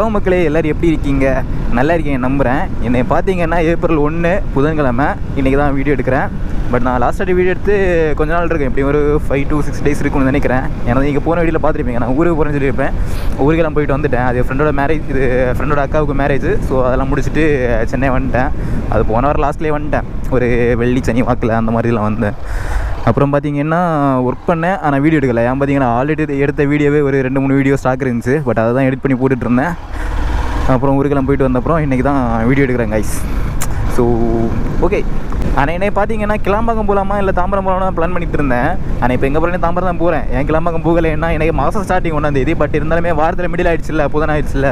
Hello மக்களே, எல்லோரும் எப்படி இருக்கீங்க? நல்லா இருக்கீங்க நம்புகிறேன். என்னை பார்த்தீங்கன்னா ஏப்ரல் 1 புதன்கிழமை இன்றைக்கி தான் வீடியோ எடுக்கிறேன். பட் நான் லாஸ்ட்டாக வீடியோ எடுத்து கொஞ்ச நாள் இருக்கேன், எப்படி ஒரு 5 to 6 days இருக்குன்னு நினைக்கிறேன். ஏன்னா நீங்கள் போன வீடியோவில் பார்த்துருப்பீங்க, நான் ஊருக்கு போகிறேன்னு சொல்லியிருப்பேன். ஊருக்கெல்லாம் போயிட்டு வந்துட்டேன். அது ஃப்ரெண்டோட மேரேஜ், இது ஃப்ரெண்டோட அக்காவுக்கு மேரேஜ். ஸோ அதெல்லாம் முடிச்சுட்டு சென்னை வந்துட்டேன். அது போன வாரம் லாஸ்ட்லேயே வந்துட்டேன், ஒரு வெள்ளி சனி வாக்கில் அந்த மாதிரிலாம் வந்தேன். அப்புறம் பார்த்தீங்கன்னா ஒர்க் பண்ணேன், ஆனால் வீடியோ எடுக்கலை. ஏன் பார்த்தீங்கன்னா ஆல்ரெடி எடுத்த வீடியோவே ஒரு 2-3 வீடியோ ஸ்டாக் இருந்துச்சு. பட் அதை தான் எடிட் பண்ணி போட்டுட்ருந்தேன். அப்புறம் ஊருக்கெல்லாம் போயிட்டு வந்தப்புறம் இன்றைக்கி தான் வீடியோ எடுக்கிறேன் கைஸ். ஸோ ஓகே, ஆனால் என்னை பார்த்தீங்கன்னா கிளாம்பாக்கம் போகலாமா இல்லை தாம்பரம் போகலாமா பிளான் பண்ணிட்டு இருந்தேன். ஆனால் இப்போ எங்கே போகிறேன், தாம்பரம் தான் போகிறேன். ஏன் கிளாம்பாக்கம் போகலைன்னா எனக்கு மாதம் ஸ்டார்டிங் 1ஆம் தேதி. பட் இருந்தாலுமே வாரத்தில் மிடில் ஆகிடுச்சுல்ல, புதன் ஆகிடுச்சுல்ல,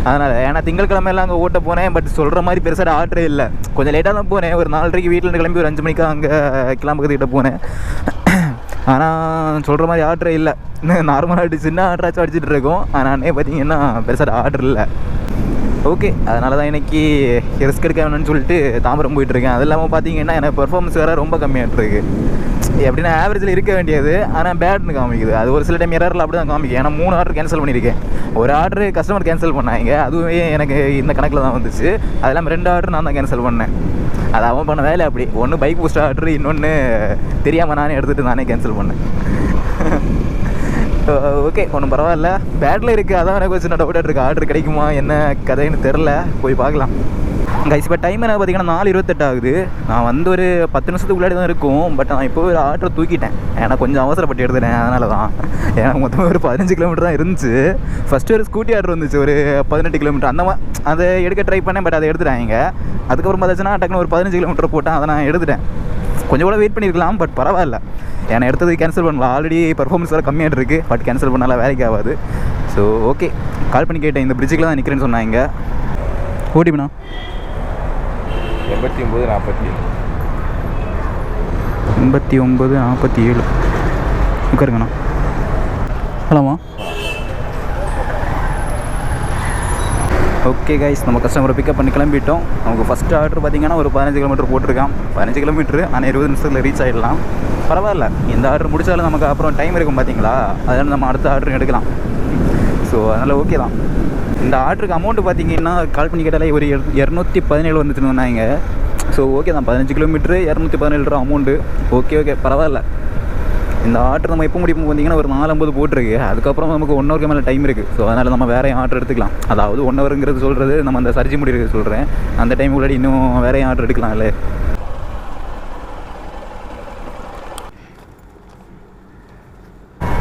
அதனால். ஏன்னா திங்கட்கிழமையெல்லாம் அங்கே ஓட்ட போனேன். பட் சொல்கிற மாதிரி பெருசாக ஆர்டரே இல்லை. கொஞ்சம் லேட்டாக தான் போனேன். ஒரு 4:30 வீட்டில் கிளம்பி ஒரு 5 மணிக்கு அங்கே கிளாம்பக்கத்துக்கிட்ட போனேன். ஆனால் சொல்கிற மாதிரி ஆர்டரே இல்லை. நார்மலாக சின்ன ஆர்டராச்சும் அடிச்சுட்டு இருக்கோம். ஆனால் பார்த்தீங்கன்னா பெருசாக ஆர்டர் இல்லை. ஓகே, அதனால தான் இன்றைக்கி ரிஸ்க் எடுக்க வேணும்னு சொல்லிட்டு தாம்பரம் போயிட்டுருக்கேன். அது இல்லாமல் பார்த்தீங்கன்னா எனக்கு பெர்ஃபார்மன்ஸ் வேறு ரொம்ப கம்மியாகிட்டுருக்கு. எப்படின்னா ஆவரேஜில் இருக்க வேண்டியது, ஆனால் பேட்னு காமிக்குது. அது ஒரு சில டைம் எரரில் அப்படி தான் காமிக்கும். ஏன்னா 3 ஆர்டர் கேன்சல் பண்ணியிருக்கேன். ஒரு ஆர்டர் கஸ்டமர் கேன்சல் பண்ணாங்க, அதுவே எனக்கு இந்த கணக்கில் தான் வந்துச்சு. அது இல்லாமல் 2 ஆர்டர் நான் தான் கேன்சல் பண்ணேன். அது அவன் பண்ண வேலை அப்படி. ஒன்று பைக் பூஸ்ட் ஆர்டர், இன்னொன்று தெரியாமல் நானே எடுத்துகிட்டு நானே கேன்சல் பண்ணேன். ஓகே, ஒன்றும் பரவாயில்ல. பேட்டில் இருக்குது, அதான் எனக்கு வச்சு நான் டவுட்டாக இருக்குது. ஆர்டர் கிடைக்குமா என்ன கதைன்னு தெரில, போய் பார்க்கலாம் கைஸ். இப்போ டைம் என்ன பார்த்தீங்கன்னா 4:28 ஆகுது. நான் வந்து ஒரு 10 நிமிஷத்துக்கு தான் இருக்கும். பட் நான் இப்போ ஒரு ஆர்டர் தூக்கிட்டேன். ஏன்னா கொஞ்சம் அவசரப்பட்டு எடுத்துட்டேன், அதனால தான். ஏன்னா மொத்தமாக ஒரு 15 கிலோமீட்டர் தான் இருந்துச்சு. ஃபஸ்ட்டு ஒரு ஸ்கூட்டி ஆர்டர் வந்துச்சு, ஒரு 18 கிலோமீட்டர் அந்த மாதிரி. அதை எடுக்க ட்ரை பண்ணேன், பட் அதை எடுத்துட்டாங்க. அதுக்கப்புறம் பார்த்தாச்சுன்னா டக்குன்னு ஒரு 15 கிலோமீட்டர் போட்டேன். அதை நான் எடுத்துட்டேன். கொஞ்சம் கூட வெயிட் பண்ணியிருக்கலாம், பட் பரவாயில்ல. ஏன்னா எடுத்தது கேன்சல் பண்ணலாம். ஆல்ரெடி பர்ஃபார்மன்ஸ் வேறு கம்மியாக இருக்குது. பட் கேன்சல் பண்ணாலும் வேலைக்கு ஆகாது. ஸோ ஓகே, கால் பண்ணி கேட்டேன். இந்த பிரிட்ஜுக்கு தான் நிற்கிறேன்னு சொன்னாங்க. ஓடிப்பண்ணா 8947 உட்காருங்கண்ணா. ஹலோமா. ஓகே கைஸ், நம்ம கஸ்டமரை பிக்கப் பண்ணி கிளம்பிட்டோம். நமக்கு ஃபஸ்ட்டு ஆர்டர் பார்த்திங்கன்னா ஒரு 15 கிலோமீட்டர் போட்டிருக்கான். 15 கிலோமீட்ரு ஆனால் 20 நிமிஷத்தில் ரீச் ஆகிடலாம். பரவாயில்ல, இந்த ஆர்டர் முடித்தாலும் நமக்கு அப்புறம் டைம் இருக்கும் பார்த்தீங்களா, அதனால் நம்ம அடுத்த ஆர்டர் எடுக்கலாம். ஸோ அதனால் ஓகே தான். இந்த ஆர்டருக்கு அமௌண்ட்டு பார்த்திங்கன்னா கால் பண்ணி கேட்டாலே ஒரு 217 வந்துச்சுன்னு சொன்னாங்க. ஸோ ஓகே தான், 15 கிலோமீட்ரு 217 ரூபா அமௌண்ட்டு. ஓகே பரவாயில்ல. இந்த ஆர்டர் நம்ம எப்போ முடிப்போம் பார்த்தீங்கன்னா ஒரு 4:50 போட்டிருக்கு. அதுக்கப்புறம் நமக்கு 1 ஹவருக்கு மேலே டைம் இருக்குது. ஸோ அதனால் நம்ம வேறு ஆர்டர் எடுத்துக்கலாம். அதாவது 1 ஹவருங்கிறது சொல்கிறது நம்ம அந்த சர்ஜி முடிக்கிறது சொல்கிறேன். அந்த டைம் உள்ளாடி இன்னும் வேறு ஆர்டர் எடுக்கலாம்ல.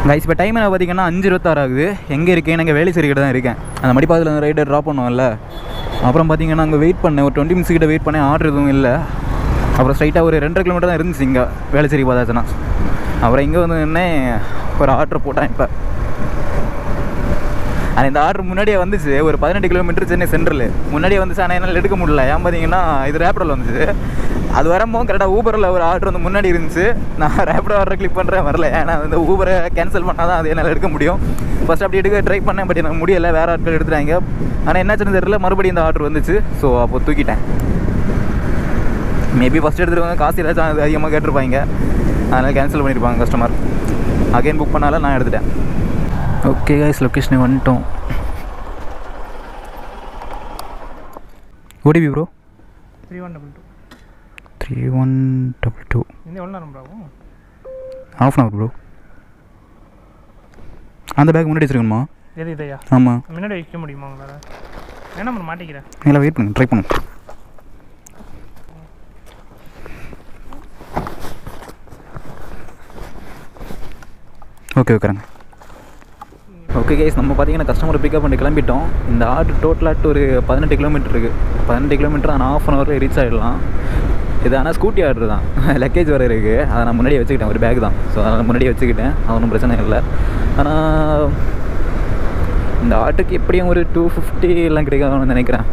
கைஸ், இப்போ டைம் என்ன பார்த்தீங்கன்னா 5:26 ஆகுது. எங்கே இருக்கேன்? நாங்கள் வேலைச்சேரி கிட்ட தான் இருக்கேன். அந்த மடிப்பாதில் அந்த ரைடர் ட்ராப் பண்ணுவோம்ல. அப்புறம் பார்த்தீங்கன்னா அங்கே வெயிட் பண்ணேன், ஒரு 20 மினிட்ஸ் கிட்ட வெயிட் பண்ணேன். ஆர்டர் எதுவும் இல்லை. அப்புறம் ஸ்ட்ரைட்டாக ஒரு 2.5 கிலோமீட்டர் தான் இருந்துச்சு இங்கே வேலைச்சேரி பார்த்தாச்சுன்னா. அப்புறம் இங்கே வந்து என்ன ஒரு ஆர்டர் போட்டேன் இப்போ. ஆனால் இந்த ஆர்டர் முன்னாடியே வந்துச்சு, ஒரு 18 கிலோமீட்டர் சென்னை சென்ட்ரல் முன்னாடியே வந்துச்சு. ஆனால் என்னால் எடுக்க முடியல. ஏன் பார்த்தீங்கன்னா இது ரேப்பிடோவில் வந்துச்சு. அது வரும்போது கரெக்டாக ஊபரில் ஒரு ஆர்டர் வந்து முன்னாடி இருந்துச்சு. நான் ரேப்பிடோ ஆர்டர் கிளிக் பண்ணுறேன், வரல. ஏன்னா அந்த ஊபரை கேன்சல் பண்ணால் தான் அது என்னால் எடுக்க முடியும். ஃபஸ்ட் அப்படி எடுக்க ட்ரை பண்ணேன், பட் எனக்கு முடியலை. வேறு ஆட்கள் எடுத்துட்டாங்க. ஆனால் என்னாச்சுன்னு தெரியல, மறுபடியும் இந்த ஆர்டர் வந்துச்சு. ஸோ அப்போ தூக்கிட்டேன். மேபி ஃபஸ்ட் எடுத்துகிட்டு காசு ஏதாச்சும் அது அதிகமாக கேட்டிருப்பாங்க, அதனால் கேன்சல் பண்ணியிருப்பாங்க கஸ்டமர். அகைன் புக் பண்ணாலும் நான் எடுத்துட்டேன். ஓகே கைஸ், லொக்கேஷனுக்கு வந்துட்டோம். OTP bro 3122. எவ்வளோ நேரம் ப்ரோ? ½ hour bro. அந்த பேக் முன்னாடி வச்சுருக்கணுமா? எது இதையா? ஆமாம், முன்னாடி வைக்க முடியுமா உங்களால்? வேணா நம்ம மாட்டிக்கிறேன். இல்லை வெயிட் பண்ணுங்க, ட்ரை பண்ணுங்க. ஓகே உட்காருங்க. ஓகே கைஸ், நம்ம பார்த்தீங்கன்னா கஸ்டமரை பிக்கப் பண்ணி கிளம்பிட்டோம். இந்த ஆர்டர் டோட்டலாட்டு ஒரு 18 கிலோமீட்டர் இருக்குது. 18 கிலோமீட்டர் ஆனால் ½ ஹவரில் ரீச் ஆகிடலாம். இது ஆனால் ஸ்கூட்டி ஆர்டர் தான். லக்கேஜ் வேறு இருக்குது. அதை நான் முன்னாடியே வச்சுக்கிட்டேன், ஒரு பேக் தான். ஸோ அதை முன்னாடியே வச்சுக்கிட்டேன், அது ஒன்றும் பிரச்சனை இல்லை. ஆனால் இந்த ஆர்டருக்கு எப்படியும் ஒரு 250 எல்லாம் கிடைக்காதுன்னு நினைக்கிறேன்.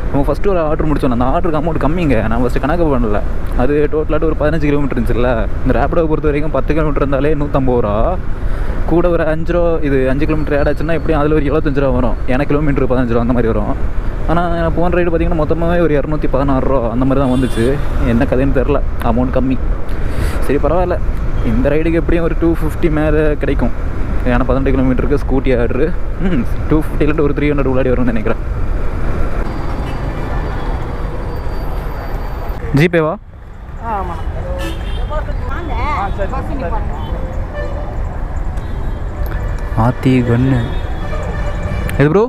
நம்ம ஃபஸ்ட்டு ஒரு ஆர்டர் முடிச்சோம். அந்த ஆர்டருக்கு அமௌண்ட் கம்மிங்க, நான் ஃபஸ்ட்டு கணக்கு பண்ணல. அது டோட்டலாட்டு ஒரு 15 கிலோமீட்டர் இருந்துச்சுல்ல. இந்த ரேப்பிடோவை பொறுத்த வரைக்கும் 10 கிலோமீட்டர் இருந்தாலே 150 ரூபா. கூட ஒரு 5 ரூபா, இது 5 கிலோமீட்டர் ஆட் ஆச்சுன்னா எப்படியும் அதில் ஒரு 75 ரூபா வரும். ஏன்னா கிலோமீட்டர் 15 ரூபா அந்த மாதிரி வரும். ஆனால் போன ரைடு பார்த்திங்கன்னா மொத்தமாகவே ஒரு 216 ரூபா அந்த மாதிரி தான் வந்துச்சு. என்ன கதைன்னு தெரில, அமௌண்ட் கம்மி. சரி பரவாயில்ல. இந்த ரைடுக்கு எப்படியும் ஒரு 250 மேலே கிடைக்கும். ஏன்னா 18 கிலோமீட்டருக்கு ஸ்கூட்டி ஆர்டரு 250 ஒரு 300 உள்ளாடி வரும்னு நினைக்கிறேன். ஜிபேவா? ஆமாம். ஆத்தி கண்ணு எது ப்ரோ?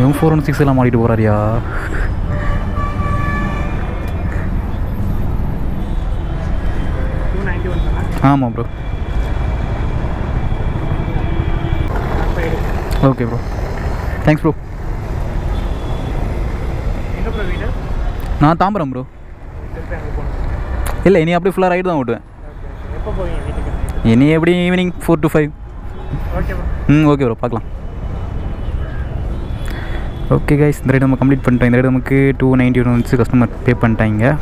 M416 எல்லாம் மாட்டிட்டு போகிறாரியா? ஆமாம் bro. Okay bro, thanks bro. நான் தாம்பரம் ப்ரோ. இல்லை, இனி அப்படியே ஃபுல்லாக ரைடு தான் ஓட்டுவேன். இனி எப்படி ஈவினிங் 4 to 5. ஓகே ப்ரோ, பார்க்கலாம். ஓகே கைஸ், இந்த ரைடு நம்ம கம்ப்ளீட் பண்ணிட்டோம். இந்த ரைடு நமக்கு 291 கஸ்டமர் பே பண்ணிட்டாங்க.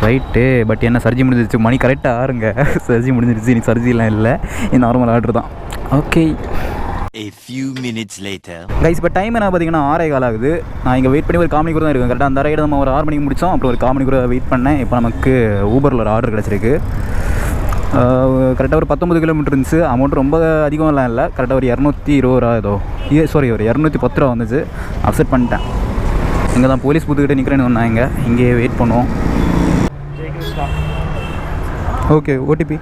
ரைட்டு, பட் என்ன சர்ஜி முடிஞ்சிருச்சு. மணி கரெக்டாக ஆறுங்க. சர்ஜி முடிஞ்சிருச்சு, இனி சர்ஜிலாம் இல்லை, இது நார்மல் ஆர்டர் தான். Okay. A few minutes later. Guys, இப்போ டைம் என்ன பார்த்தீங்கன்னா 6:15 ஆகுது. நான் இங்கே வெயிட் பண்ணி ஒரு 1/4 மணி கூட தான் இருக்கும். கரெக்டாக அந்த ரைடு நம்ம ஒரு 6 மணிக்கு முடித்தோம். அப்புறம் ஒரு 1/4 மணி கூட வெயிட் பண்ணேன். இப்போ நமக்கு ஊபரில் ஒரு ஆர்டர் கிடச்சிருக்கு. கரெக்டாக ஒரு 19 கிலோமீட்டர் இருந்துச்சு. அமௌண்ட் ரொம்ப அதிகம்லாம் இல்லை. கரெக்டாக ஒரு 220 ரூபா ஏதோ, சாரி ஒரு 210 ரூபா வந்துச்சு. அப்செட் பண்ணிட்டேன். இங்கே தான் போலீஸ் பூத்துக்கிட்டே நிற்கிறேன்னு சொன்னாங்க. இங்கே வெயிட் பண்ணுவோம். Okay, OTP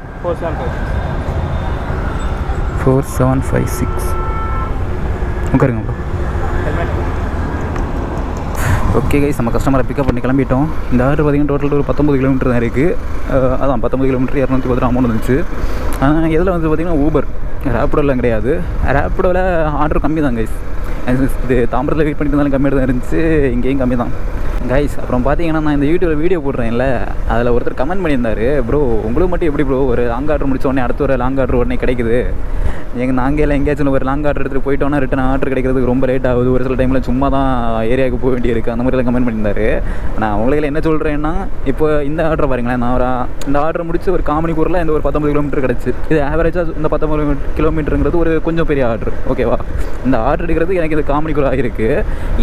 4756. உட்காருங்க ப்ரோ. ஓகே கைஸ், நம்ம கஸ்டமரை பிக்கப் பண்ணி கிளம்பிட்டோம். இந்த ஆர்டர் பார்த்திங்கன்னா டோட்டல் ஒரு 19 கிலோமீட்டர் தான் இருக்குது. அதான் 19 கிலோமீட்டர் 210 ரூபா அமௌண்ட் வந்துச்சு. இதில் வந்து பார்த்திங்கன்னா ஊபர், ரேப்பிடோலாம் கிடையாது. ரேப்பிடோவில் ஆர்டர் கம்மி தான் கைஸ். இது தாம்பரத்தில் வெயிட் பண்ணிட்டு இருந்தாலும் கம்மியாக தான் இருந்துச்சு, இங்கேயும் கம்மி தான் கைஸ். அப்புறம் பார்த்தீங்கன்னா நான் இந்த யூடியூப்பில் வீடியோ போடுறேன்ல, அதில் ஒருத்தர் கமெண்ட் பண்ணியிருந்தார், ப்ரோ உங்களுக்கு மட்டும் எப்படி ப்ரோ ஒரு லாங் ஆர்டர் முடிச்ச உடனே அடுத்த ஒரு லாங் ஆர்டர் உடனே கிடைக்குது? நாங்கள் எல்லாம் எங்கேயாச்சும் ஒரு லாங் ஆர்டர் எடுத்துகிட்டு போயிட்டோன்னா ரிட்டன் ஆர்டர் கிடைக்கிறதுக்கு ரொம்ப லேட் ஆகுது. ஒரு சில டைமில் சும்மா தான் ஏரியாவுக்கு போக வேண்டியிருக்கு. அந்த மாதிரிலாம் கமெண்ட் பண்ணியிருந்தார். நான் உங்களுக்கு என்ன சொல்கிறேன்னா, இப்போ இந்த ஆர்டர் பாருங்களேன், நான் இந்த ஆர்டர் முடிச்சு ஒரு காமணிக்கூரில் இந்த ஒரு 19 கிலோமீட்டர் கிடச்சி. இது ஆவரேஜாக இந்த 19 கிலோமீட்டருங்கிறது ஒரு கொஞ்சம் பெரிய ஆர்டர், ஓகேவா? இந்த ஆர்டர் எடுக்கிறது எனக்கு இது காமணிக்கூர் ஆகிருக்கு.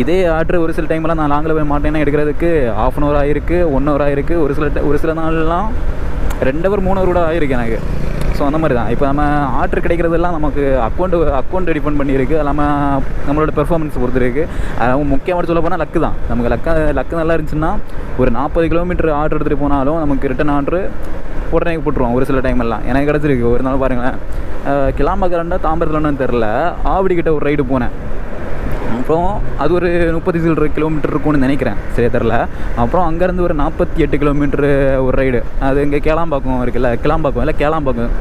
இதே ஆர்டர் ஒரு சில டைம்லாம் நான் லாங்கில் போய் மாட்டேன்னா எடுக்கிறதுக்கு 1/2 hour ஆகிருக்கு, 1 hour ஆகிருக்கு. ஒரு சில நாள்லாம் 2 hour 3 hour கூட ஆகிருக்கு எனக்கு. ஸோ அந்த மாதிரி தான். இப்போ நம்ம ஆர்டர் கிடைக்கிறதெல்லாம் நமக்கு அக்கௌண்ட் டிபெண்ட் பண்ணியிருக்கு. அது இல்லாமல் நம்மளோட பெர்ஃபார்மன்ஸ் பொறுத்து இருக்குது. அதாவது முக்கியமாக சொல்ல போனால் லக்கு தான். நமக்கு லக்கு நல்லா இருந்துச்சுன்னா ஒரு 40 கிலோமீட்டர் ஆர்டர் எடுத்துகிட்டு போனாலும் நமக்கு ரிட்டன் ஆர்டர் உடனே போட்டுருவோம். ஒரு சில டைம் எல்லாம் எனக்கு கிடச்சிருக்கு. ஒரு நாள் பாருங்களேன், கிளாம்பக்கரண்டா தாம்பரத்துலன்னு தெரில, ஆவடிக்கிட்ட ஒரு ரைடு போனேன். அப்புறம் அது ஒரு 30 கிலோமீட்டர் இருக்கும்னு நினைக்கிறேன், சரி தெரில. அப்புறம் அங்கேருந்து ஒரு 48 கிலோமீட்டரு ஒரு ரைடு. அது இங்கே கேளாம்பாக்கம் இருக்குல்ல, கேளாம்பாக்கம்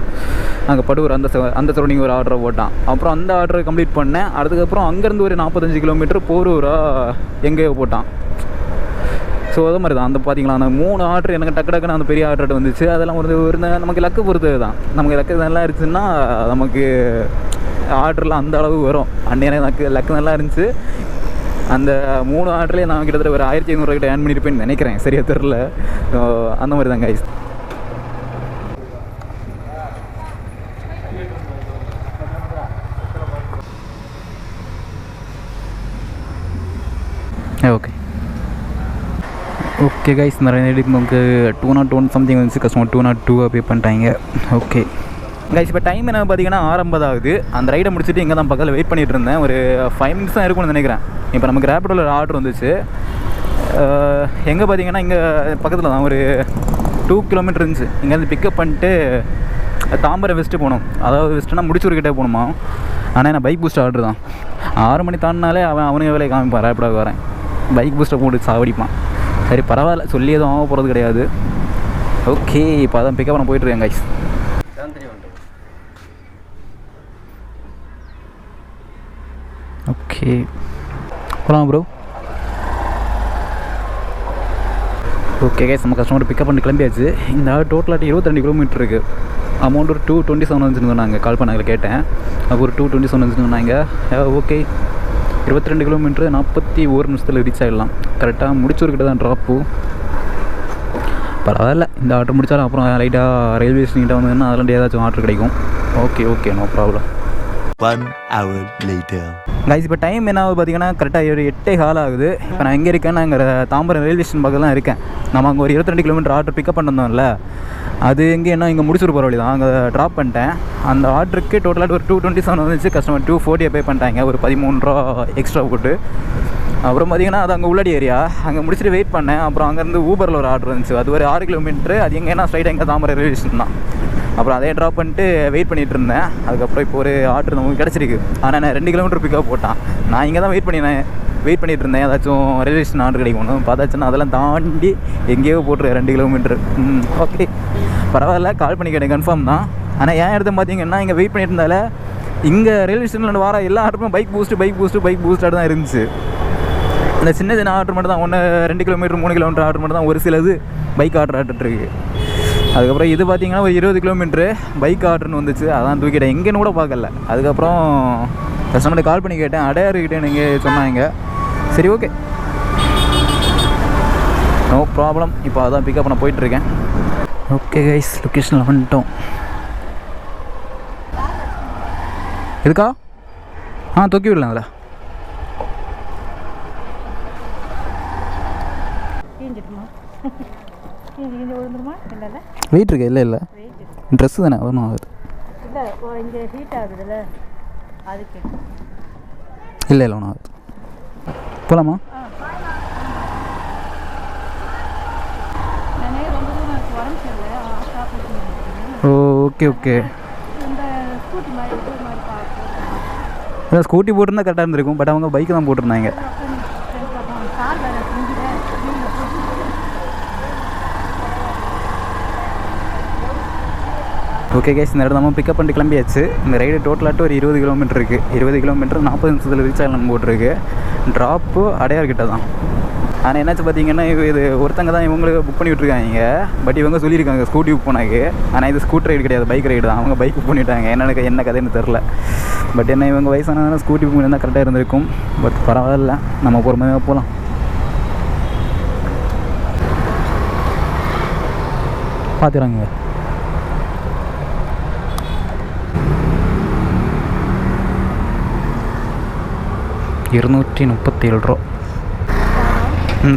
அங்கே படுவர் அந்த சரௌண்டிங் ஒரு ஆர்டரை போட்டான். அப்புறம் அந்த ஆர்டரை கம்ப்ளீட் பண்ணேன். அதுக்கப்புறம் அங்கேருந்து ஒரு 45 கிலோமீட்டர் போரூராக எங்கேயோ போட்டான். ஸோ அதே மாதிரி தான். அந்த பார்த்தீங்களா, அந்த 3 ஆர்டர் எனக்கு டக்குன்னு அந்த பெரிய ஆர்டர் வந்துச்சு. அதெல்லாம் ஒரு நமக்கு லக்கு பொறுத்தது தான். நமக்கு லக்கு நல்லா இருந்துச்சுன்னா நமக்கு ஆர்டர்லாம் அந்த அளவு வரும். அன்னைய லக்கு நல்லா இருந்துச்சு. அந்த 3 ஆர்டர்லேயே நான் கிட்டத்தட்ட ஒரு 1500 கிட்ட ஏர்ன் பண்ணியிருப்பேன்னு நினைக்கிறேன், சரியா தெரில. அந்த மாதிரி தான் கைஸ். ஓகே கைஸ், நிறைய இதுக்கு நமக்கு 201 சம்திங் வந்துச்சு. கஸ்டமர் 202 பே பண்ணிட்டாங்க. ஓகே கைஸ், இப்போ டைம் என்ன பார்த்தீங்கன்னா 6:50 ஆகுது. அந்த ரைடை முடிச்சுட்டு இங்கே தான் பக்கத்தில் வெயிட் பண்ணிகிட்டு இருந்தேன். ஒரு 5 minutes தான் இருக்கும்னு நினைக்கிறேன். இப்போ நமக்கு ரேப்பிடோவில் ஒரு ஆர்டர் வந்துச்சு. எங்கே பார்த்தீங்கன்னா இங்கே பக்கத்தில் தான் ஒரு 2 கிலோமீட்டர் இருந்துச்சு. இங்கேருந்து பிக்கப் பண்ணிட்டு தாம்பரம் வெஸ்ட்டு போகணும். அதாவது வெஸ்ட்டுனா முடிச்சூர்கிட்டே போகணுமா. ஆனால் என்ன பைக் பூஸ்ட் ஆர்டர் தான். 6 மணி தாண்டினாலே அவனுக்கு வேலையை காமிப்பான். ரேப்பிடாக வரேன், பைக் பூஸ்ட்டை போட்டு சாவடிப்பான். சரி பரவாயில்ல, சொல்லி எதுவும் ஆக போகிறது கிடையாது. ஓகே, இப்போ அதான் பிக்கப் பண்ண போயிட்டுருக்கேன் கைஸ். ஓகே போகலாம் ப்ரோ. ஓகே கைஸ், நம்ம கஸ்டமர் பிக்கப் பண்ணி கிளம்பியாச்சு. இந்த டோட்டலாட்டி 22 கிலோமீட்டர் இருக்குது. அமௌண்ட் ஒரு 227 வந்துச்சுன்னு சொன்னாங்க. கால் பண்ணாங்க, கேட்டேன். அப்போ ஒரு 227 வந்துச்சுன்னு சொன்னாங்க. ஓகே, 22 கிலோமீட்டர் 41 நிமிஷத்தில் ரீச் ஆகிடலாம். கரெக்டாக முடிச்சூர்கிட்ட தான் ட்ராப்பு. பரவாயில்ல, இந்த ஆர்டர் முடித்தாலும் அப்புறம் லைட்டாக ரயில்வே ஸ்டேஷன்கிட்ட வந்ததுன்னா அதில் ஏதாச்சும் ஆர்டர் கிடைக்கும். Okay, no problem. 1 hour later. Guys இப்போ டைம் என்ன ஆகுது பார்த்தீங்கன்னா கரெக்டாக ஒரு 8:15 ஆகுது. இப்போ நான் எங்கே இருக்கேன்னா அங்கே தாம்பரம் ரயில்வே ஸ்டேஷன் பக்கம் தான் இருக்கேன். நம்ம அங்கே ஒரு 22 கிலோமீட்டர் ஆர்டர் பிக்கப் பண்ணிருந்தோம்ல, அது எங்கேன்னா இங்கே முடிச்சுட்டு போகிற வழி தான். அங்கே ட்ராப் பண்ணிட்டேன். அந்த ஆர்டருக்கு டோட்டலாக ஒரு 227 வந்துச்சு. கஸ்டமர் 240 பே பண்ணிட்டாங்க, ஒரு 13 ரூபா எக்ஸ்ட்ரா போட்டு. அப்புறம் பார்த்தீங்கன்னா அது அங்கே உள்ளடி ஏரியா, அங்கே முடிச்சுட்டு வெயிட் பண்ணேன். அப்புறம் அங்கேருந்து ஊபரில் ஒரு ஆர்டர் வந்துச்சு, அது ஒரு 6 கிலோமீட்டரு. அது எங்கன்னா ஸ்ட்ரைட்டாக எங்கே தாம்பரம் ரயில்வே ஸ்டேஷன் தான். அப்புறம் அதே ட்ராப் பண்ணிட்டு வெயிட் பண்ணிகிட்டு இருந்தேன். அதுக்கப்புறம் இப்போ ஒரு ஆர்டர் நமக்கு கிடச்சிருக்கு. ஆனால் நான் 2 கிலோமீட்டர் பிக்கப் போட்டான். நான் இங்கே தான் வெயிட் பண்ணிகிட்டு இருந்தேன், ஏதாச்சும் ரயில்வே ஸ்டேஷன் ஆர்டர் கிடைக்கும்னு பார்த்தாச்சுன்னா அதெல்லாம் தாண்டி எங்கேயோ போட்டுரு 2 கிலோமீட்டர். ஓகே பரவாயில்ல, கால் பண்ணி கேட்டேன், கன்ஃபார்ம் தான். ஆனால் ஏன் எடுத்து பார்த்தீங்கன்னா இங்கே வெயிட் பண்ணிட்டு இருந்தால இங்கே ரயில்வே ஸ்டேஷனில் வர எல்லா ஆர்டருமே பைக் பூஸ்ட்டாக தான் இருந்துச்சு. இந்த சின்ன சின்ன ஆர்டர் மட்டும் தான் 2 கிலோமீட்டர் 3 கிலோமீட்டர் ஆர்டர் மட்டும் தான் ஒரு சிலது பைக் ஆர்டர் இருக்குது. அதுக்கப்புறம் இது பார்த்தீங்கன்னா ஒரு 20 கிலோமீட்ரு பைக் ஆர்டர்னு வந்துச்சு, அதான் தூக்கிட்டேன். எங்கேன்னு கூட பார்க்கல. அதுக்கப்புறம் கஸ்டமர்கிட்ட கால் பண்ணி கேட்டேன், அடையாறுக்கிட்டே நீங்கள் சொன்னாங்க. சரி ஓகே நோ ப்ராப்ளம். இப்போ அதான் பிக்கப் பண்ண போயிட்டுருக்கேன். ஓகே கைஸ், லொக்கேஷனில் வந்துட்டோம். எதுக்கா தூக்கி விடலாம் அதில். வெயிட் இருக்கு? இல்லை ட்ரெஸ்ஸு தானே, ஒன்றும் ஆகுது. இல்லை ஒன்றும் ஆகுது. போகலாமா? ஓகே அதான் ஸ்கூட்டி போட்டிருந்தா கரெக்டாக இருந்திருக்கும். பட் அவங்க பைக்கு தான் போட்டிருந்தாங்க. ஓகே கேஸ், இந்த இடத்துல நம்ம பிக்கப் பண்ணிட்டு கிளம்பியாச்சு. இந்த ரைடு டோட்டலாகிட்டு ஒரு 20 கிலோமீட்டர் இருக்குது. 20 கிலோமீட்டர் 40 நிமிஷத்தில் ரீச் ஆகலாம் போட்டிருக்கு. ட்ராப்பு அடையார்கிட்ட தான். ஆனால் என்னாச்சு பார்த்தீங்கன்னா இது ஒருத்தங்க தான் இவங்களுக்கு புக் பண்ணி விட்ருக்காங்க. பட் இவங்க சொல்லியிருக்காங்க ஸ்கூட்டி புக் பண்ணாங்க. ஆனால் இது ஸ்கூட்டர் ரைடு கிடையாது, பைக் ரைடு தான். அவங்க பைக் புக் பண்ணிவிட்டாங்க. என்ன கதைன்னு தெரில. பட் என்ன இவங்க வயசானதுனால ஸ்கூட்டி புக் பண்ணியிருந்தால் கரெக்டாக இருந்திருக்கும். பட் பரவாயில்ல, நம்ம பொறுமையாக போகலாம். பார்த்துறாங்க. $237.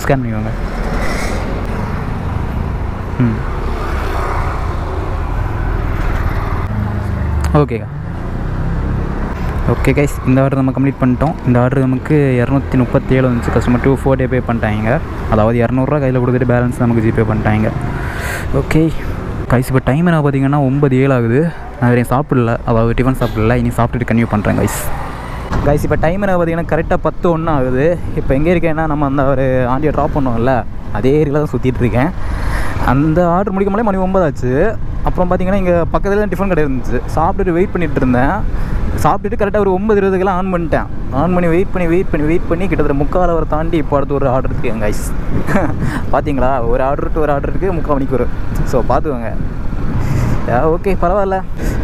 ஸ்கேன் பண்ணிக்கோங்க. ஓகேக்கா. ஓகே கைஸ், இந்த ஆர்டர் நம்ம கம்ப்ளீட் பண்ணிட்டோம். இந்த ஆர்டர் நமக்கு 237 வந்துச்சு. கஸ்டமர் 240 பே பண்ணிட்டாங்க. அதாவது 200 கையில் கொடுத்துட்டு பேலன்ஸ் நமக்கு ஜிபே பண்ணிட்டாங்க. ஓகே கைஸ், இப்போ டைம் என்ன பார்த்தீங்கன்னா 9:07 ஆகுது. நான் வேறு சாப்பிடல, அதாவது டிஃபன் சாப்பிடல. இனி சாப்பிட்டுட்டு கன்டினியூ பண்ணுறேன் கைஸ். இப்போ டைம் என்ன பார்த்தீங்கன்னா கரெக்டாக 10:01 ஆகுது. இப்போ எங்கே இருக்கேன்னா நம்ம அந்த ஒரு ஆண்டியை ட்ராப் பண்ணோம்ல, அதே ஏரியாவில் தான் சுற்றிட்டு இருக்கேன். அந்த ஆர்டர் முடிக்கும் போதே மணி 9 ஆச்சு. அப்புறம் பார்த்தீங்கன்னா இங்கே பக்கத்தில் தான் டிஃபன் கடை இருந்துச்சு. சாப்பிட்டுட்டு வெயிட் பண்ணிகிட்டு இருந்தேன். சாப்பிட்டுட்டு கரெக்டாக ஒரு 9:20 ஆன் பண்ணிட்டேன். ஆன் பண்ணி வெயிட் பண்ணி கிட்டத்தட்ட 3/4 ஹவர் தாண்டி இப்போ அடுத்து ஒரு ஆர்டர் இருக்குது என் கைஸ். பார்த்தீங்களா, ஒரு ஆர்டர் இருக்குது 3/4 மணிக்கு வரும். ஸோ பார்த்துக்கோங்க. ஓகே பரவாயில்ல.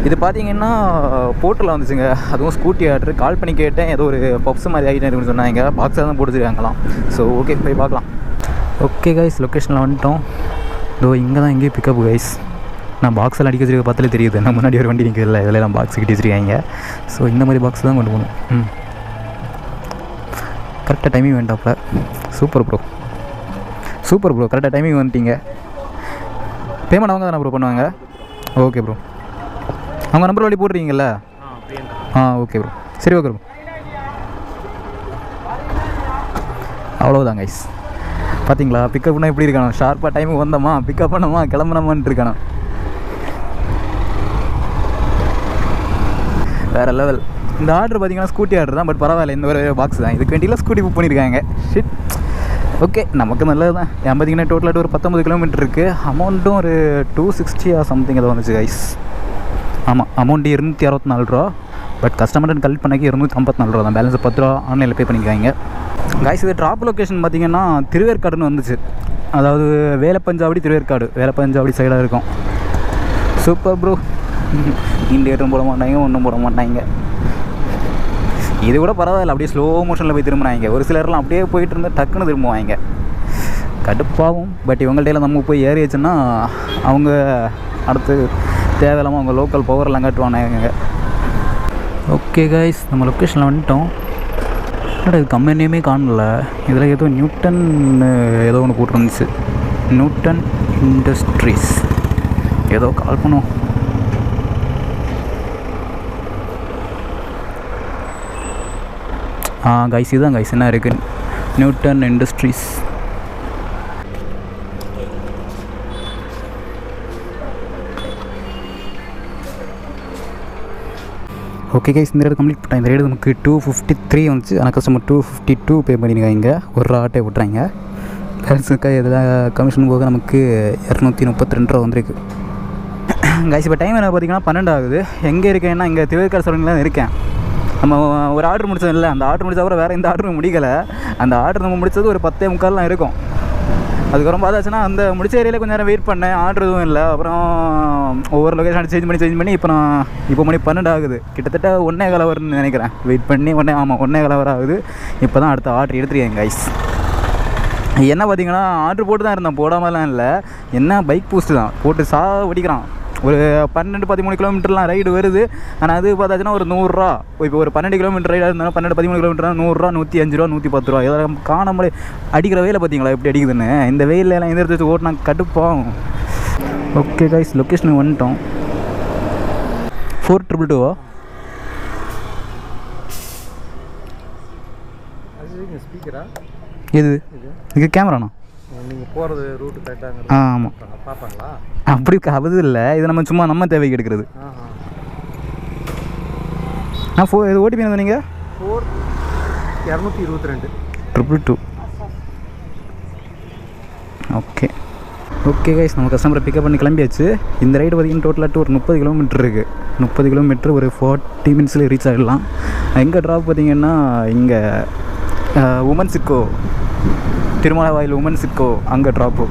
இது பார்த்தீங்கன்னா போர்ட்டலில் வந்துச்சுங்க, அதுவும் ஸ்கூட்டி ஆர்டர். கால் பண்ணி கேட்டேன், ஏதோ ஒரு பப்ஸ் மாதிரி ஆகிட்டே இருக்குன்னு சொன்னாங்க. பாக்ஸாக தான் போட்டுருக்காங்களாம். ஸோ ஓகே போய் பார்க்கலாம். ஓகே கைஸ், லொக்கேஷனில் வந்துட்டோம். இதோ இங்கே தான் எங்கேயும் பிக்கப் கைஸ். நான் பாக்ஸ் எல்லாம் அடிக்க வச்சிருக்க பார்த்தாலே தெரியுது. நான் முன்னாடி ஒரு வண்டி நிற்கிறதில்ல, இதெல்லாம் பாக்ஸ் கிட்டி வச்சுருக்காங்க. ஸோ இந்த மாதிரி பாக்ஸ் தான் கொண்டு போகணும். கரெக்டாக டைமிங் வேண்டாப்பா. சூப்பர் ப்ரோ கரெக்டாக டைமிங் வந்துட்டீங்க. பேமெண்ட் அவங்க தானே ப்ரோ பண்ணுவாங்க? ஓகே ப்ரோ, அவங்க நம்பர் வழி போட்டுருக்கீங்கல்ல? Okay bro. சரி ஓகே ப்ரோ, அவ்வளோதான் கைஸ். பார்த்தீங்களா, பிக்கப்னா எப்படி இருக்கணும்? ஷார்ப்பாக டைமுக்கு வந்தோமா, பிக்கப் பண்ணோமா, கிளம்புனோமான்ட்டு இருக்கணும். வேறு லெவல். இந்த ஆர்டர் பார்த்தீங்கன்னா ஸ்கூட்டி ஆர்டர் தான். பட் பரவாயில்ல, இந்த ஒரு பாக்ஸ் தான். இதுக்கு வேண்டியெல்லாம் ஸ்கூட்டி புக் பண்ணியிருக்காங்க. ஷிட், ஓகே நமக்கு நல்லது தான். ஏன் பார்த்தீங்கன்னா டோட்டலாகிட்டு ஒரு 19 கிலோமீட்டர் இருக்குது. அமௌண்ட்டும் ஒரு 260 சம்திங் ஏதோ வந்துச்சு கைஸ். ஆமாம், அமௌண்ட்டு 264 ரூபா. பட் கஸ்டமர்கிட்ட கலெக்ட் பண்ணாக்கி 254 ரூபா தான். பேலன்ஸ் 10 ரூபா ஆன்லைனில் பே பண்ணிக்காங்க கைஸ். இது ட்ராப் லொக்கேஷன் பார்த்தீங்கன்னா திருவேற்காடுன்னு வந்துச்சு. அதாவது வேலப்பஞ்சாவடி திருவேற்காடு, வேலப்பஞ்சாவடி சைடாக இருக்கும். Super bro. இண்டிகேட்டரும் போட மாட்டாங்க, ஒன்றும் போட மாட்டாங்க. இது கூட பரவாயில்ல, அப்படியே ஸ்லோ மோஷனில் போய் திரும்பினாங்க. ஒரு சிலர்லாம் அப்படியே போயிட்டு இருந்தால் டக்குன்னு திரும்புவாங்க, கடுப்பாகும். பட் இவங்கள்ட்ட நம்ம போய் ஏறியாச்சுன்னா அவங்க அடுத்து தேவையில்லாமல் அவங்க லோக்கல் பவர்லாம் காட்டுவாங்க. ஓகே கைஸ், நம்ம லொக்கேஷனில் வந்துட்டோம். இது கம்பெனியுமே காணல. இதில் ஏதோ நியூட்டன் ஏதோ ஒன்று போட்டுருந்துச்சு, நியூட்டன் இண்டஸ்ட்ரீஸ். ஏதோ கால் பண்ணுவோம். கைஸ் இதுதான் கைஸ் என்ன இருக்குது, நியூட்டன் இண்டஸ்ட்ரீஸ். ஓகே கைஸ், இந்த ரேட் கம்ப்ளீட் பண்ணிட்டேன். இந்த ரேட் நமக்கு 253 வந்துச்சு. ஆனால் கஸ்டமர் 252 பே பண்ணியிருக்காங்க. ஒரு ஆட்டை விட்றாங்க. பேலன்ஸுக்காக இதெல்லாம் கமிஷன் போக நமக்கு 232 ரூபா வந்திருக்கு. கைஸ் இப்போ டைம் என்ன பார்த்தீங்கன்னா 12 ஆகுது. எங்கே இருக்கேன்னா இங்கே திருவேற்காடு சரௌண்டிங்கில் தான் இருக்கேன். நம்ம ஒரு ஆர்டர் முடித்தோம் இல்லை, அந்த ஆர்டர் முடிச்ச அப்புறம் வேறு எந்த ஆர்டரும் முடிக்கலை. அந்த ஆர்டர் நம்ம முடித்தது ஒரு 10:45 இருக்கும். அதுக்கப்புறம் பார்த்தாச்சுன்னா அந்த முடிச்ச ஏரியாவில் கொஞ்சம் நேரம் வெயிட் பண்ணேன், ஆர்டர் எதுவும் இல்லை. அப்புறம் ஒவ்வொரு லொக்கேஷன் சேஞ்ச் பண்ணி இப்போ மணி 12 ஆகுது. கிட்டத்தட்ட 1:15 ஹவர்னு நினைக்கிறேன் வெயிட் பண்ணி. 1:15 ஹவர் ஆகுது. இப்போ தான் அடுத்த ஆர்டர் எடுத்துருக்கேன் கைஸ். என்ன பார்த்தீங்கன்னா ஆர்டர் போட்டு தான் இருந்தேன், போடாமலாம் இல்லை. என்ன பைக் பூஸ்ட்டு தான் போட்டு ஓடிக்கிறான். ஒரு 12-13 கிலோமீட்டர்லாம் ரைடு வருது. ஆனால் அது பார்த்தாச்சுன்னா ஒரு 100 ரூபா. இப்போ ஒரு 12 கிலோமீட்டர் ரைடாக இருந்தாலும் 12-13 கிலோமீட்டர் 100 ரூபா, 105 ரூபா, 110 ரூபா. இதெல்லாம் காணாமலே அடிக்கிற வெயில பார்த்தீங்களா எப்படி அடிக்குதுன்னு. இந்த வெயிலில் எல்லாம் எதிர்த்து வச்சு ஓட்டினா கடுப்போம். ஓகே கைஸ், லொக்கேஷனுக்கு வந்துட்டோம். 422 ஸ்பீக்கரா? இது கேமராண்ணா. நீங்கள் போகிறது ரூட்டு கரெக்டாக? ஆமாம். பார்ப்பாங்களா? அப்படி அது இல்லை, இது நம்ம சும்மா நம்ம தேவைக்கு எடுக்கிறது. இது ஓடிபி என்ன நீங்கள்? 4-222 222. ஓகே கைஸ், நம்ம கஸ்டமரை பிக்கப் பண்ணி கிளம்பியாச்சு. இந்த ரைடு பார்த்திங்கன்னா டோட்டலாக ஒரு 30 கிலோமீட்டர் இருக்குது. 30 கிலோமீட்டர் ஒரு 40 மினிட்ஸில் ரீச் ஆகிடலாம். எங்கே ட்ராப் பார்த்திங்கன்னா இங்கே உமன் சிட்கோ, திருமலை வாயில் உமன் சிட்கோ அங்கே ட்ராப்பு.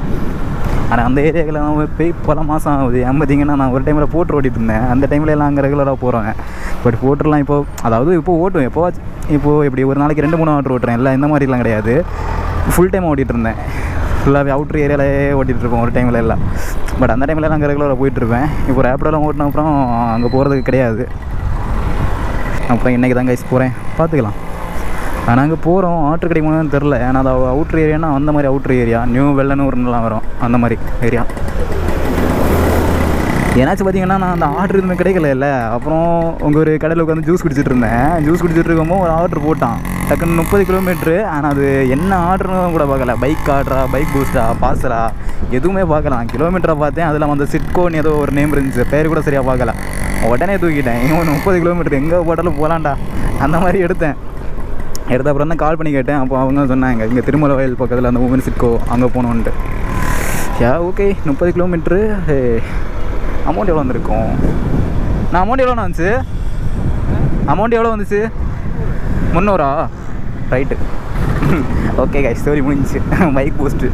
ஆனால் அந்த ஏரியாவில் நான் போய் பல மாதம் ஆகுது. ஏன் பார்த்திங்கன்னா நான் ஒரு டைமில் போட்டு ஓட்டிகிட்டு இருந்தேன். அந்த டைமில் எல்லாம் அங்கே ரெகுலராக போகிறேன். பட் போட்டுலாம் இப்போ ஓட்டுவேன். இப்போது எப்படி ஒரு நாளைக்கு 2-3 ஆர்டர் ஓட்டுறேன். இல்லை இந்த மாதிரிலாம் கிடையாது. ஃபுல் டைம் ஓட்டிகிட்டு இருந்தேன். ஃபுல்லாகவே அவுட்ரு ஏரியாவிலே ஓட்டிகிட்டு இருப்போம் ஒரு டைமில் எல்லாம். பட் அந்த டைமில் அங்கே ரெகுலராக போயிட்டுருப்பேன். இப்போ ரேப்பிடெல்லாம் ஓட்டின அப்புறம் அங்கே போகிறதுக்கு கிடையாது. அப்புறம் இன்றைக்கி தான் கைஸ் போகிறேன், பார்த்துக்கலாம். ஆனால் அங்கே போகிறோம், ஆர்டர் கிடைக்குமான்னு தெரில. ஏன்னா அது அவுட்ரு ஏரியானா அந்த மாதிரி அவுட்ரு ஏரியா, நியூ வெள்ளனூர்லாம் வரும் அந்த மாதிரி ஏரியா. ஏன்னாச்சும் பார்த்தீங்கன்னா நான் அந்த ஆர்டர் எதுவுமே கிடைக்கல இல்லை. அப்புறம் உங்கள் ஒரு கடையில் உட்காந்து ஜூஸ் குடிச்சிட்டு இருந்தேன். ஜூஸ் குடிச்சிட்டு இருக்கும்போது ஒரு ஆர்டர் போட்டான் டக்குன்னு 30 கிலோமீட்ரு. ஆனால் அது என்ன ஆர்டர்னு கூட பார்க்கல. பைக் ஆர்டரா, பைக் பூஸ்டா, பார்சலா, எதுவுமே பார்க்கலாம். கிலோமீட்டரை பார்த்தேன், அதில் அந்த சிட்கோன்னு ஏதோ ஒரு நேம் இருந்துச்சு, பேர் கூட சரியாக பார்க்கல. உடனே தூக்கிட்டேன். இவன் 30 கிலோமீட்டர் எங்கே போட்டாலும் போகலான்டா அந்த மாதிரி எடுத்த அப்புறம் தான் கால் பண்ணி கேட்டேன். அப்போ அவங்க சொன்னாங்க இங்கே திருமலை வயல் பக்கத்தில் அந்த உமன் சிட்கோ அங்கே போகணுன்ட்டு. Okay 30 kilometre. அமௌண்ட் எவ்வளோ வந்திருக்கும்? நான் அமௌண்ட் எவ்வளோண்ணா வந்துச்சு? அமௌண்ட் எவ்வளோ வந்துச்சு? 300 ரைட்டு. ஓகே கைஸ், ஸ்டோரி முடிஞ்சிச்சு. பைக் பூஸ்ட்டு